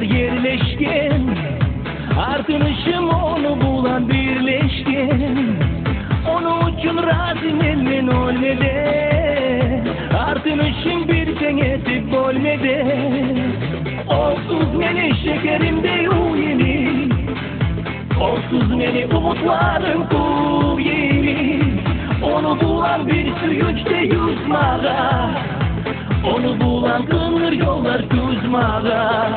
var yerleşken, artınışım onu bulan birleşken. Onun için razıyım men olmede, artınışım bir denetip olmede. Onsuz meni şekerimde uyeni, onsuz meni umutlarım kuv yeni. Onu bulan bir suyuçta yüzmağa, onu bulan kınır yollar tuzmağa.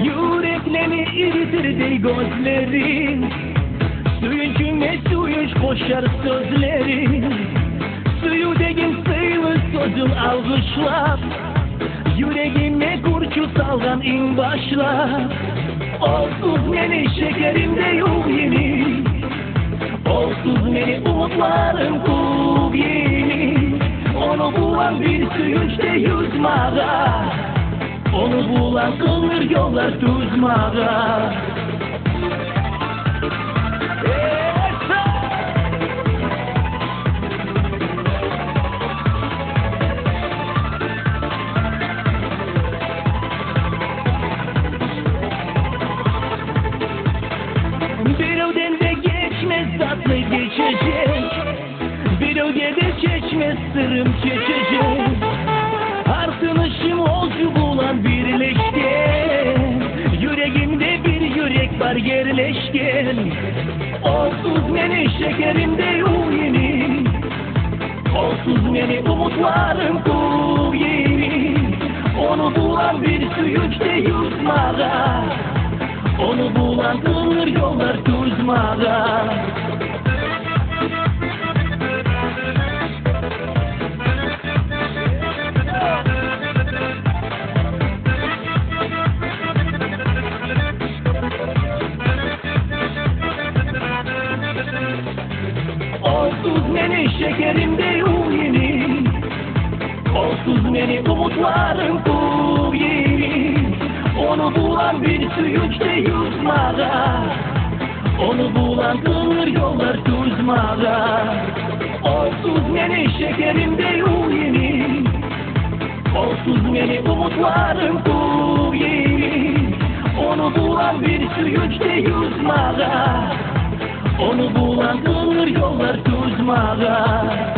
Yüreklerimi eritir dey gözlerin, suyuncüme suyuş koşar sözlerin. Suyu degin sıylı sözüm algışlap, yüreğime kurşu salgan in başlap. Onsuz meni şekerimde yok yeni, onsuz meni umutlarım kuv yeni. Onu bulan bir suyuçta yüzmağa, onu bulan kınır yollar tuzmağa. Birevden de geçmez tatlı geçecek, birevde de çeşmez sırrım çeçecek. Artınışım olcu bulan birleşken, yüreğimde bir yürek var yerleşken. Onsuz meni şekerimde yok yeni, onsuz meni umutlarım kuv yeni. Onu bulan bir suyuçta yüzmağa, onu bulan kınır yollar tuzmağa. Onsuz meni şekerimde yok yeni, onsuz meni umutlarım kuv yeni. Onu bulan bir suyuçta yüzmağa, onu bulan kınır yollar tuzmağa. Onsuz meni şekerimde yok yeni, onsuz meni umutlarım kuv yeni. Onu bulan bir suyuçta yüzmağa, onu bulan kınır yollar tuzmağa.